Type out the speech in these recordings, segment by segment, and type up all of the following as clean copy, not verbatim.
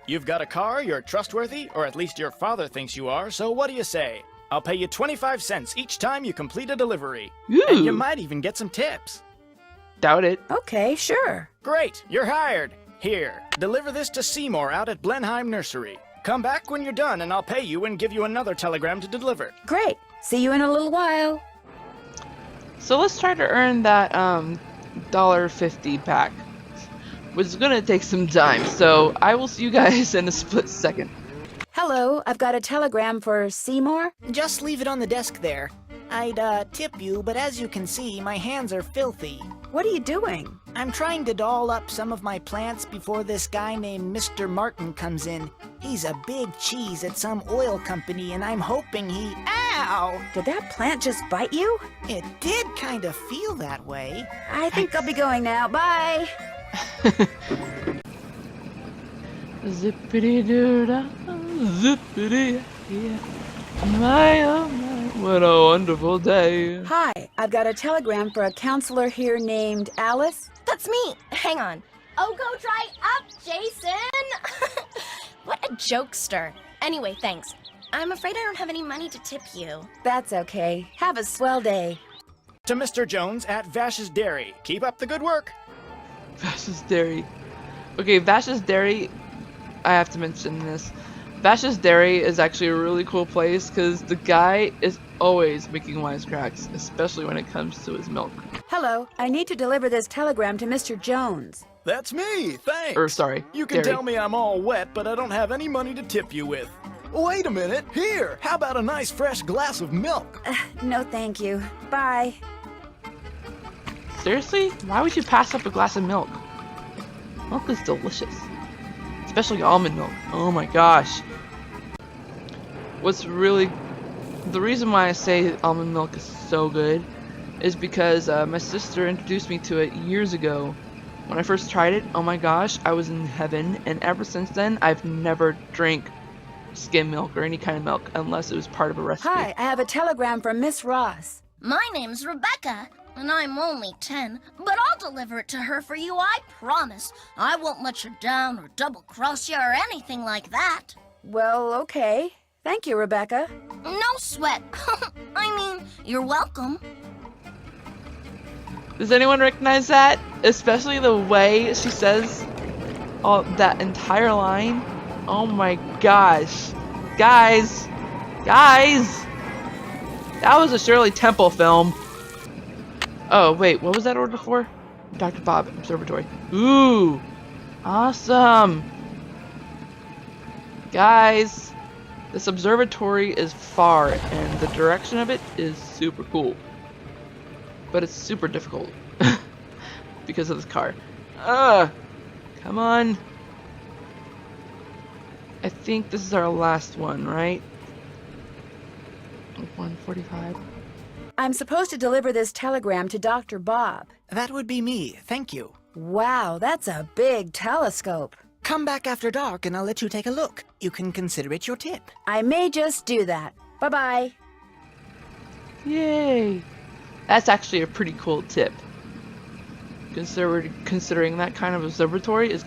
You've got a car, you're trustworthy, or at least your father thinks you are, so what do you say? I'll pay you 25 cents each time you complete a delivery. Ooh. And you might even get some tips. Doubt it. Okay, sure. Great, you're hired. Here, deliver this to Seymour out at Blenheim Nursery. Come back when you're done and I'll pay you and give you another telegram to deliver. Great. See you in a little while. So let's try to earn that $1.50 back, which is gonna take some time. So I will see you guys in a split second. Hello, I've got a telegram for Seymour. Just leave it on the desk there. I'd tip you, but as you can see, my hands are filthy. What are you doing? I'm trying to doll up some of my plants before this guy named Mr. Martin comes in. He's a big cheese at some oil company, and I'm hoping he... Ow! Did that plant just bite you? It did kind of feel that way. I think I'll be going now. Bye. Zippity doo da, zippity yeah. My oh my, what a wonderful day. Hi, I've got a telegram for a counselor here named Alice. That's me. Hang on. Oh, go dry up, Jason! What a jokester. Anyway, thanks. I'm afraid I don't have any money to tip you. That's okay. Have a swell day. To Mr. Jones at Vash's Dairy. Keep up the good work. Vash's Dairy. Okay, Vash's Dairy, I have to mention this. Vash's Dairy is actually a really cool place because the guy is always making wisecracks, especially when it comes to his milk. Hello, I need to deliver this telegram to Mr. Jones. That's me, thanks. Or, sorry, You can Dairy. tell me I'm all wet, but I don't have any money to tip you with. Wait a minute. Here, how about a nice fresh glass of milk? No, thank you. Bye. Seriously? Why would you pass up a glass of milk? Milk is delicious. Especially almond milk. Oh my gosh. The reason why I say almond milk is so good is because my sister introduced me to it years ago. When I first tried it, oh my gosh, I was in heaven, and ever since then, I've never drank skim milk or any kind of milk unless it was part of a recipe. Hi, I have a telegram from Miss Ross. My name's Rebecca, and I'm only 10, but I'll deliver it to her for you, I promise. I won't let you down or double-cross you or anything like that. Well, okay. Thank you, Rebecca. No sweat. I mean, you're welcome. Does anyone recognize that? Especially the way she says all that entire line. Oh my gosh. Guys! That was a Shirley Temple film. Oh, wait, what was that order for? Dr. Bob Observatory. Ooh! Awesome! Guys, this observatory is far, and the direction of it is super cool. But it's super difficult. Because of this car. Come on. I think this is our last one, right? 145. I'm supposed to deliver this telegram to Dr. Bob. That would be me, thank you. Wow, that's a big telescope. Come back after dark and I'll let you take a look. You can consider it your tip. I may just do that. Bye-bye. Yay! That's actually a pretty cool tip. Considering that kind of observatory is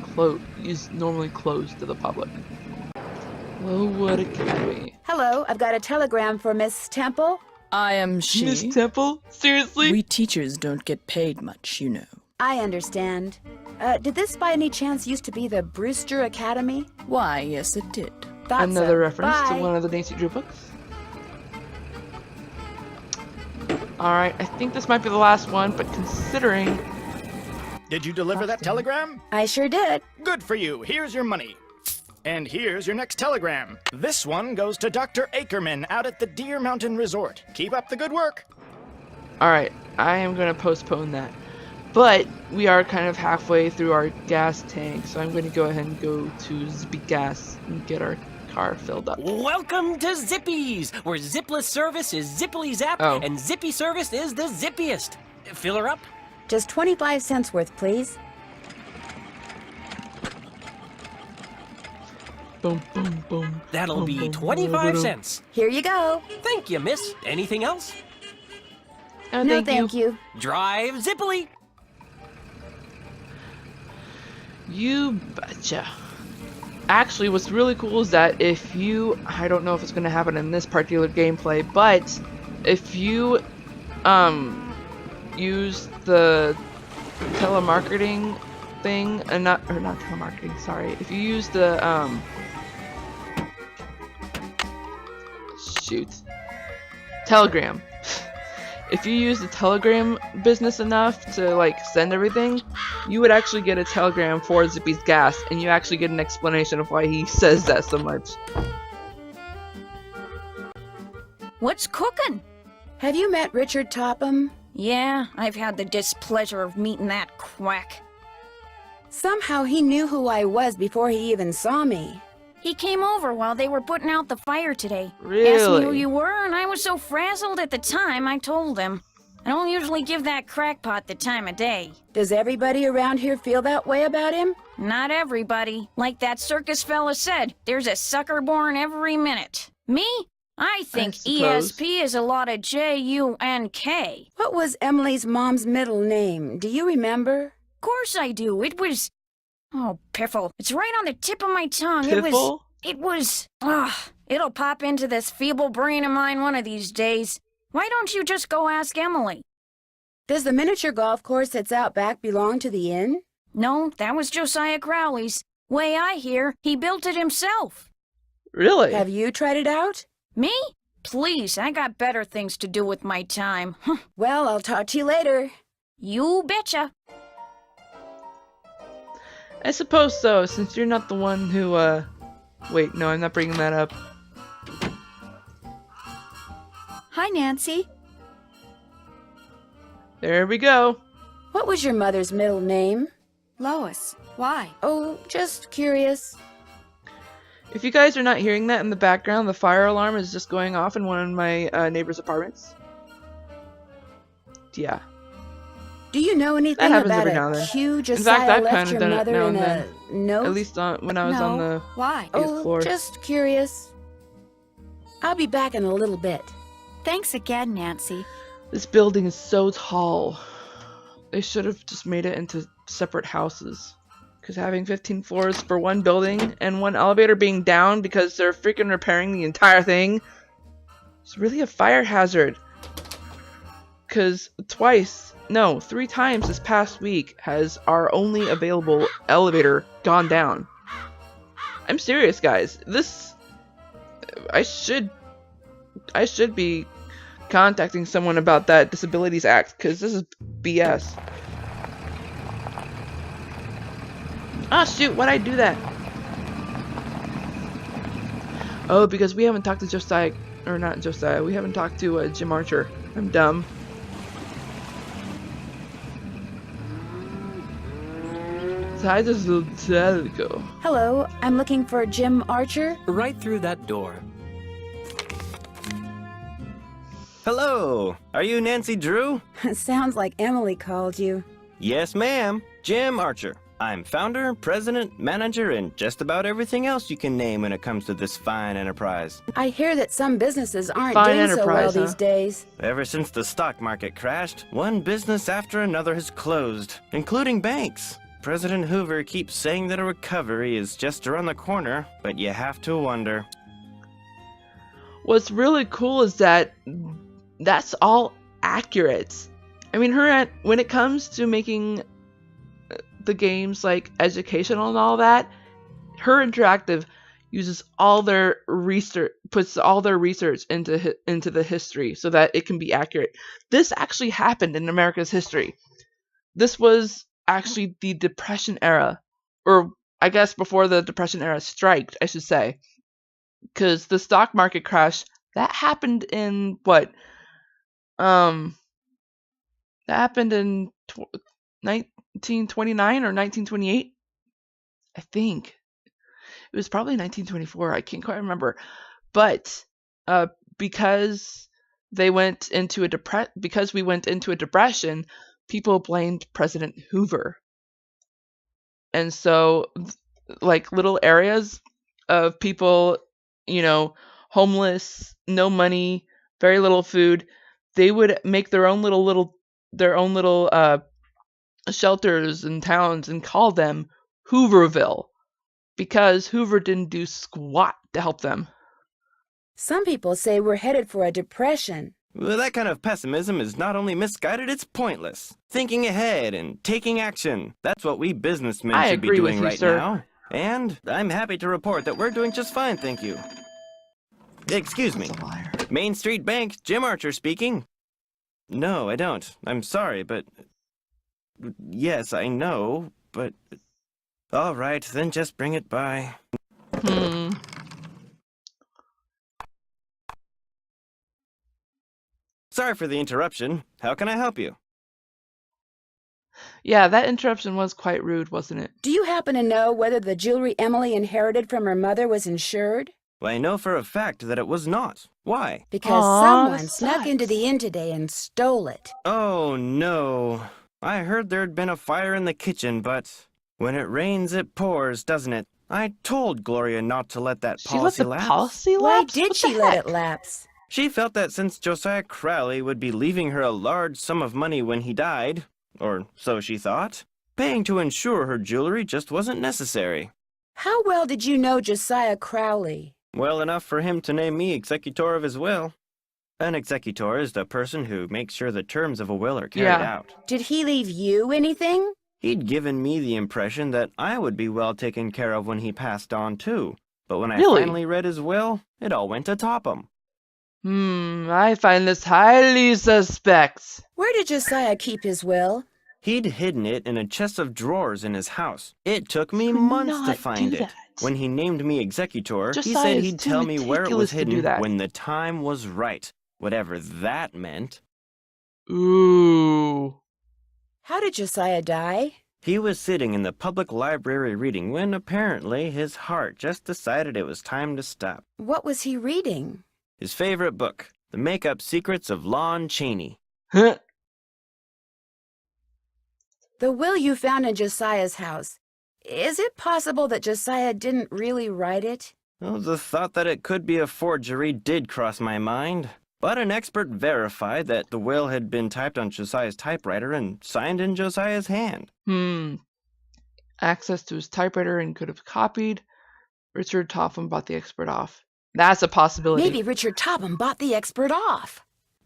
normally closed to the public. Lowood Academy. Hello, I've got a telegram for Miss Temple. I am she. Miss Temple? Seriously? We teachers don't get paid much, you know. I understand. Did this by any chance used to be the Brewster Academy? Why, yes it did. Thought Another so. reference Bye. to one of the Nancy Drew books. Alright, I think this might be the last one, but considering... Did you deliver that telegram? I sure did. Good for you. Here's your money. And here's your next telegram. This one goes to Dr. Ackerman out at the Deer Mountain Resort. Keep up the good work. Alright, I am going to postpone that. But we are kind of halfway through our gas tank, so I'm going to go ahead and go to Zippy Gas and get our car filled up. Welcome to Zippy's, where zipless service is zippily zap, Oh. and zippy service is the zippiest. Fill her up? Just 25 cents worth, please. Boom, boom, boom. That'll Boom, be boom, 25 boom. cents. Here you go. Thank you, miss. Anything else? Oh, No, thank you. Drive zippily. You betcha. actually, what's really cool is that if you, I don't know if it's going to happen in this particular gameplay, but if you use the telemarketing thing, and not telemarketing, sorry, if you use the telegram. If you use the telegram business enough to like send everything, you would actually get a telegram for Zippy's gas, and you actually get an explanation of why he says that so much. What's cooking? Have you met Richard Topham? Yeah, I've had the displeasure of meeting that quack. Somehow he knew who I was before he even saw me. He came over while they were putting out the fire today. Really? Asked me who you were, and I was so frazzled at the time, I told him. I don't usually give that crackpot the time of day. Does everybody around here feel that way about him? Not everybody. Like that circus fella said, there's a sucker born every minute. Me? I think suppose. ESP is a lot of J-U-N-K. What was Emily's mom's middle name? Do you remember? Course I do. It was... Oh, piffle. It's right on the tip of my tongue. Piffle? It was... it'll pop into this feeble brain of mine one of these days. Why don't you just go ask Emily? Does the miniature golf course that's out back belong to the inn? No, that was Josiah Crowley's. Way I hear, he built it himself. Really? Have you tried it out? Me? Please, I got better things to do with my time. Well, I'll talk to you later. You betcha. I suppose so, since you're not the one who, wait, no, I'm not bringing that up. Hi, Nancy. There we go. What was your mother's middle name? Lois, why? Oh, just curious. If you guys are not hearing that in the background, the fire alarm is just going off in one of my neighbor's apartments. Yeah. Do you know anything happens about every now and a then. huge In fact, Josiah I've left kind of your done it mother now in and a note? At least when I was on the Why? 8th floor. Just curious. I'll be back in a little bit. Thanks again, Nancy. This building is so tall. They should have just made it into separate houses. Because having 15 floors for one building and one elevator being down because they're freaking repairing the entire thing is really a fire hazard. Because 3 times this past week has our only available elevator gone down. I'm serious, guys. I should be contacting someone about that Disabilities Act, because this is BS. Ah, shoot, why'd I do that? Oh, because we haven't talked to Josiah, or not Josiah, we haven't talked to Jim Archer. I'm dumb. So I just go. Hello, I'm looking for Jim Archer. Right through that door. Hello, are you Nancy Drew? Sounds like Emily called you. Yes, ma'am. Jim Archer. I'm founder, president, manager, and just about everything else you can name when it comes to this fine enterprise. I hear that some businesses aren't Fine doing so well enterprise, huh? these days. Ever since the stock market crashed, one business after another has closed, including banks. President Hoover keeps saying that a recovery is just around the corner, but you have to wonder. What's really cool is that that's all accurate. I mean, when it comes to making the games like educational and all that, Her Interactive uses all their research, puts all their research into the history so that it can be accurate. This actually happened in America's history. This was actually the Depression era, or I guess before the Depression era striked, I should say, because the stock market crash that happened in what? That happened in 1929 or 1928, I think. It was probably 1924. I can't quite remember, but because we went into a depression, people blamed President Hoover, and so like little areas of people, homeless, no money, very little food, they would make their own little shelters and towns and call them Hooverville. because Hoover didn't do squat to help them. Some people say we're headed for a depression. Well, that kind of pessimism is not only misguided, it's pointless. Thinking ahead and taking action. That's what we businessmen I should be agree with doing you, right sir. now. And I'm happy to report that we're doing just fine, thank you. Excuse me. That's a liar. Main Street Bank, Jim Archer speaking. No, I don't. I'm sorry, but... Yes, I know, but... All right, then just bring it by. Sorry for the interruption. How can I help you? Yeah, that interruption was quite rude, wasn't it? Do you happen to know whether the jewelry Emily inherited from her mother was insured? Well, I know for a fact that it was not. Why? Because Aw, someone that snuck sucks. into the inn today and stole it. Oh, no. I heard there'd been a fire in the kitchen, but when it rains, it pours, doesn't it? I told Gloria not to let that She let policy the lapse. policy Why lapse? did What she the let heck? it lapse? She felt that since Josiah Crowley would be leaving her a large sum of money when he died, or so she thought, paying to insure her jewelry just wasn't necessary. How well did you know Josiah Crowley? Well enough for him to name me executor of his will. An executor is the person who makes sure the terms of a will are carried Yeah. out. Did he leave you anything? He'd given me the impression that I would be well taken care of when he passed on, too. But when I Really? finally read his will, it all went to Topham. I find this highly suspect. Where did Josiah keep his will? He'd hidden it in a chest of drawers in his house. It took me Could months to not find do it. that. When he named me executor, he Josiah said is he'd too tell me where it meticulous was to do hidden that. when the time was right. Whatever that meant. Ooh. How did Josiah die? He was sitting in the public library reading when apparently his heart just decided it was time to stop. What was he reading? His favorite book, The Make-Up Secrets of Lon Chaney. Huh. The will you found in Josiah's house. Is it possible that Josiah didn't really write it? Well, the thought that it could be a forgery did cross my mind. But an expert verified that the will had been typed on Josiah's typewriter and signed in Josiah's hand. Access to his typewriter and could have copied. Richard Topham bought the expert off. That's a possibility. Maybe Richard Topham bought the expert off.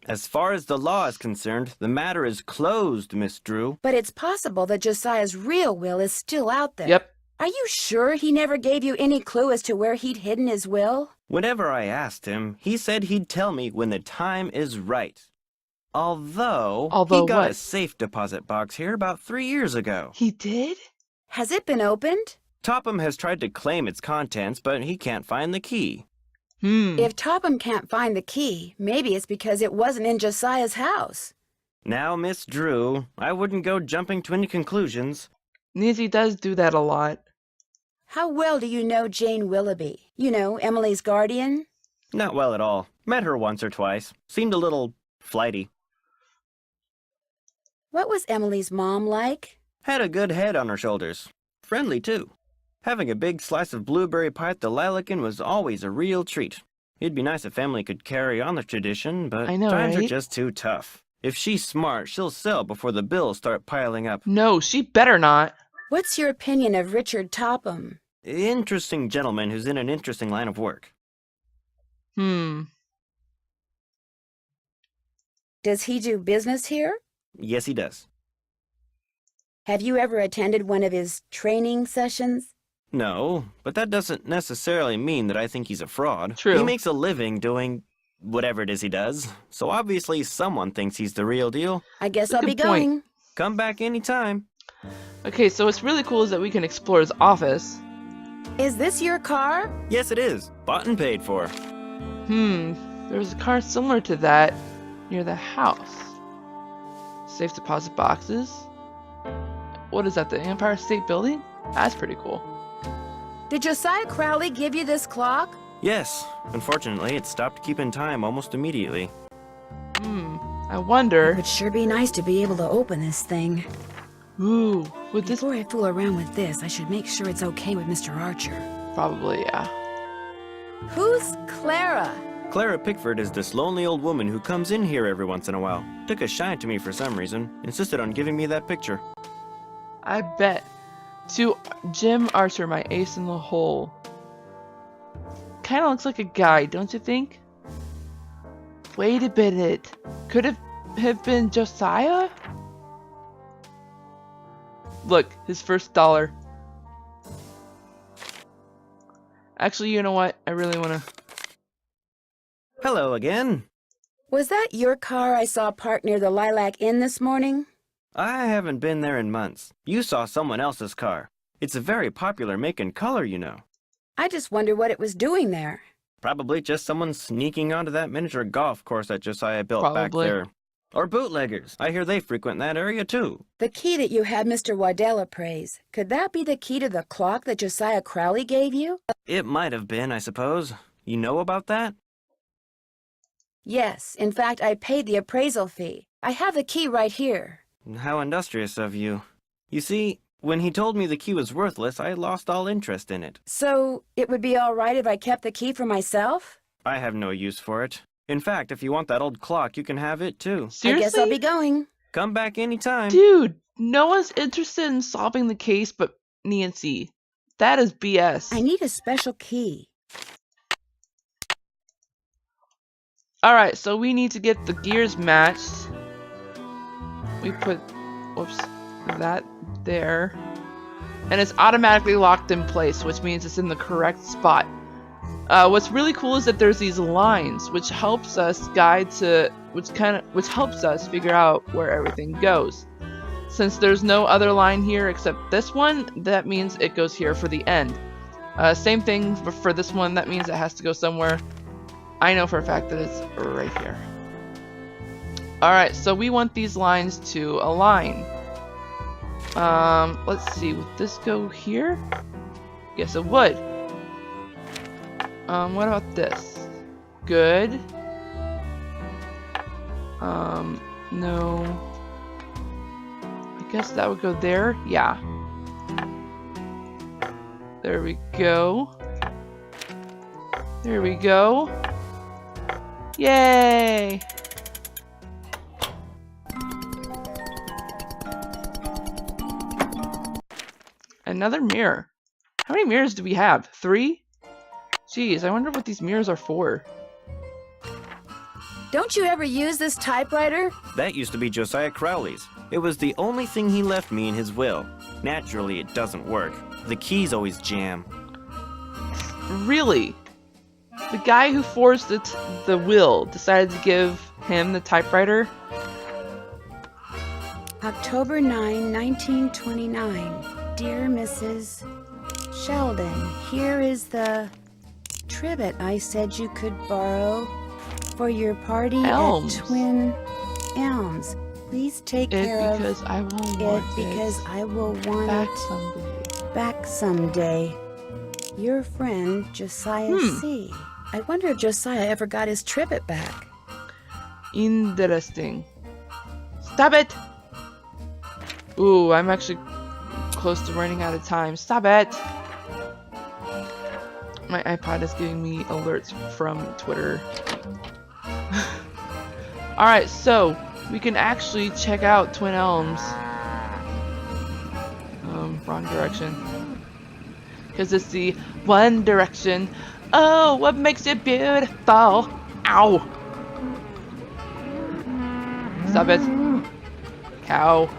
As far as the law is concerned, the matter is closed, Miss Drew. But it's possible that Josiah's real will is still out there. Yep. Are you sure he never gave you any clue as to where he'd hidden his will? Whenever I asked him, he said he'd tell me when the time is right. Although he got what? a safe deposit box here about 3 years ago. He did? Has it been opened? Topham has tried to claim its contents, but he can't find the key. If Topham can't find the key, maybe it's because it wasn't in Josiah's house. Now, Miss Drew, I wouldn't go jumping to any conclusions. Nancy does do that a lot. How well do you know Jane Willoughby? You know, Emily's guardian? Not well at all. Met her once or twice. Seemed a little flighty. What was Emily's mom like? Had a good head on her shoulders. Friendly, too. Having a big slice of blueberry pie at the Lilican was always a real treat. It'd be nice if family could carry on the tradition, but I know, times are right? just too tough. If she's smart, she'll sell before the bills start piling up. No, she better not. What's your opinion of Richard Topham? Interesting gentleman who's in an interesting line of work. Does he do business here? Yes, he does. Have you ever attended one of his training sessions? No, but that doesn't necessarily mean that I think he's a fraud. True. He makes a living doing whatever it is he does, so obviously someone thinks he's the real deal. I guess That's a I'll be good point. going. Come back anytime. Okay, so what's really cool is that we can explore his office. Is this your car? Yes, it is. Bought and paid for. There's a car similar to that near the house. Safe deposit boxes. What is that, the Empire State Building? That's pretty cool. Did Josiah Crowley give you this clock? Yes. Unfortunately, it stopped keeping time almost immediately. I wonder. It would sure be nice to be able to open this thing. Ooh, would this Before I fool around with this, I should make sure it's okay with Mr. Archer. probably, yeah. Who's Clara? Clara Pickford is this lonely old woman who comes in here every once in a while. Took a shine to me for some reason. Insisted on giving me that picture. I bet. To Jim Archer, my ace in the hole. Kind of looks like a guy, don't you think? Wait a minute. Could it have been Josiah? Look, his first $1. Actually, you know what? I really want to... Hello again. Was that your car I saw parked near the Lilac Inn this morning? I haven't been there in months. You saw someone else's car. It's a very popular make and color, you know. I just wonder what it was doing there. Probably just someone sneaking onto that miniature golf course that Josiah built back Probably. there. Or bootleggers. I hear they frequent that area too. The key that you had Mr. Waddell appraise, could that be the key to the clock that Josiah Crowley gave you? It might have been, I suppose. You know about that? Yes, in fact, I paid the appraisal fee. I have the key right here. How industrious of you. You see, when he told me the key was worthless, I lost all interest in it. So, it would be all right if I kept the key for myself? I have no use for it. In fact, if you want that old clock, you can have it too. Seriously? I guess I'll be going. Come back anytime. Dude, no one's interested in solving the case but Nancy. That is BS. I need a special key. Alright, so we need to get the gears matched. We put, whoops, that there. And it's automatically locked in place, which means it's in the correct spot. What's really cool is that there's these lines, which helps us which helps us figure out where everything goes. Since there's no other line here except this one, that means it goes here for the end. Same thing for this one, that means it has to go somewhere. I know for a fact that it's right here. Alright, so we want these lines to align. Let's see, would this go here? Yes, it would. What about this? Good. No. I guess that would go there. Yeah. There we go. There we go. Yay! Another mirror. How many mirrors do we have? 3? Jeez, I wonder what these mirrors are for. Don't you ever use this typewriter? That used to be Josiah Crowley's. It was the only thing he left me in his will. Naturally, it doesn't work. The keys always jam. Really? The guy who forged the will decided to give him the typewriter? October 9, 1929. Dear Mrs. Sheldon, here is the trivet I said you could borrow for your party Elms. at Twin Elms. Please take care Because of I will it want because it I will want back it someday. back someday. Your friend, Josiah C. I wonder if Josiah ever got his trivet back. Interesting. Stop it! Ooh, I'm actually close to running out of time. Stop it! My iPod is giving me alerts from Twitter. Alright, so we can actually check out Twin Elms. Wrong direction. Because it's the One Direction. Oh, what makes it beautiful? Ow! Stop it. Cow.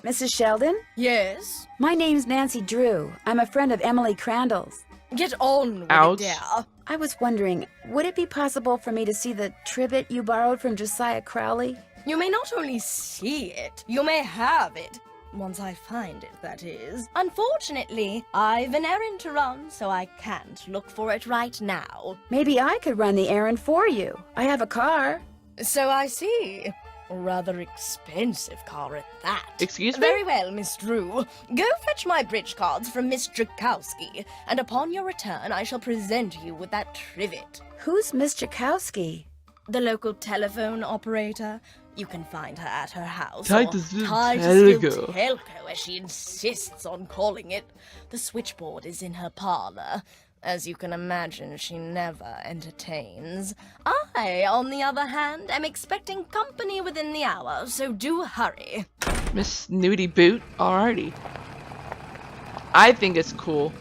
Mrs. Sheldon? Yes? My name's Nancy Drew. I'm a friend of Emily Crandall's. Get on with Ouch. it, dear. I was wondering, would it be possible for me to see the trivet you borrowed from Josiah Crowley? You may not only see it, you may have it. Once I find it, that is. Unfortunately, I've an errand to run, so I can't look for it right now. Maybe I could run the errand for you. I have a car. So I see. Rather expensive car at that. Excuse me? Very well, Miss Drew. Go fetch my bridge cards from Miss Jakowski, and upon your return I shall present you with that trivet. Who's Miss Jakowski? The local telephone operator. You can find her at her house. Titusville Titusville Telco. Telco, as she insists on calling it. The switchboard is in her parlor. As you can imagine, she never entertains. I, on the other hand, am expecting company within the hour, so do hurry. Miss Nudie Boot. Alrighty. I think it's cool.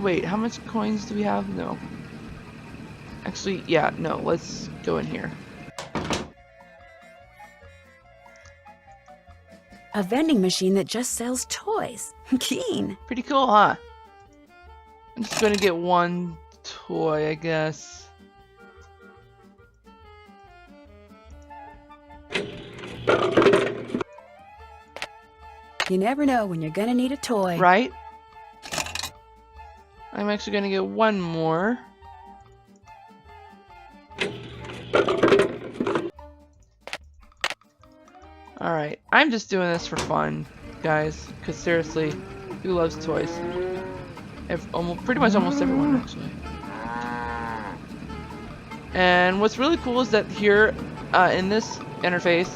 Wait, how much coins do we have? No. Actually, yeah, no, let's go in here. A vending machine that just sells toys. Keen. Pretty cool, huh? I'm just gonna get one toy, I guess. You never know when you're gonna need a toy. Right? I'm actually gonna get one more. Alright, I'm just doing this for fun, guys, because seriously, who loves toys? Pretty much almost everyone, actually. And what's really cool is that here, in this interface,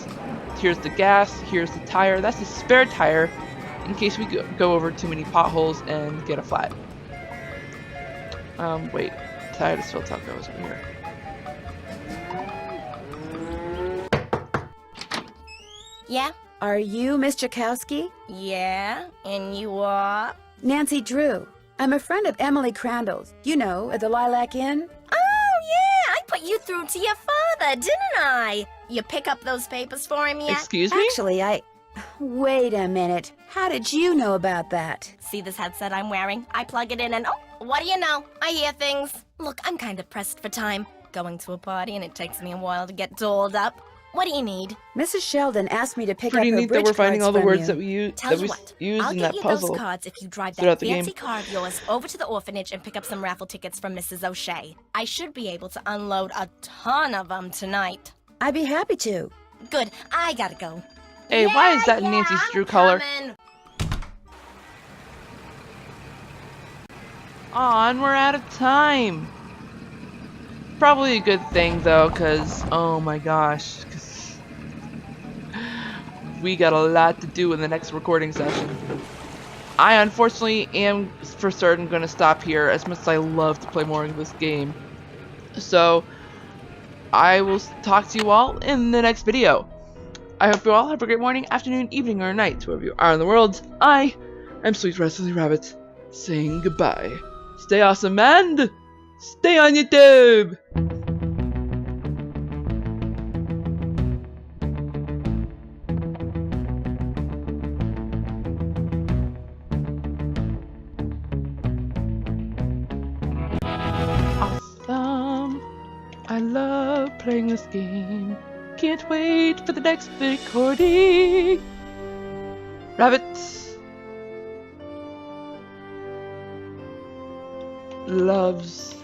here's the gas, here's the tire. That's the spare tire, in case we go over too many potholes and get a flat. Wait, tire to fill top goes over here. Yeah? Are you Miss Jakowski? Yeah? And you are? Nancy Drew. I'm a friend of Emily Crandall's. You know, at the Lilac Inn. Oh, yeah! I put you through to your father, didn't I? You pick up those papers for him yet? Excuse me? Actually, Wait a minute. How did you know about that? See this headset I'm wearing? I plug it in and what do you know? I hear things. Look, I'm kind of pressed for time. Going to a party and it takes me a while to get dolled up. What do you need? Mrs. Sheldon asked me to pick Pretty up her neat bridge that we're finding cards all the from words you. that we use Tell you what, use I'll in get that you puzzle those cards if you drive throughout that the fancy game. car of yours over to the orphanage and pick up some raffle tickets from Mrs. O'Shea. I should be able to unload a ton of them tonight. I'd be happy to. Good, I gotta go. Hey, why is that Nancy's Drew color? Coming. Aw, and we're out of time. Probably a good thing though, cause oh my gosh, 'cause we got a lot to do in the next recording session. I unfortunately am for certain gonna stop here, as much as I love to play more of this game. So I will talk to you all in the next video. I hope you all have a great morning, afternoon, evening, or night, wherever you are in the world. I am Sweet Restlessly Rabbit, saying goodbye. Stay awesome and stay on YouTube! Awesome! I love playing this game. Can't wait for the next recording! Rabbit loves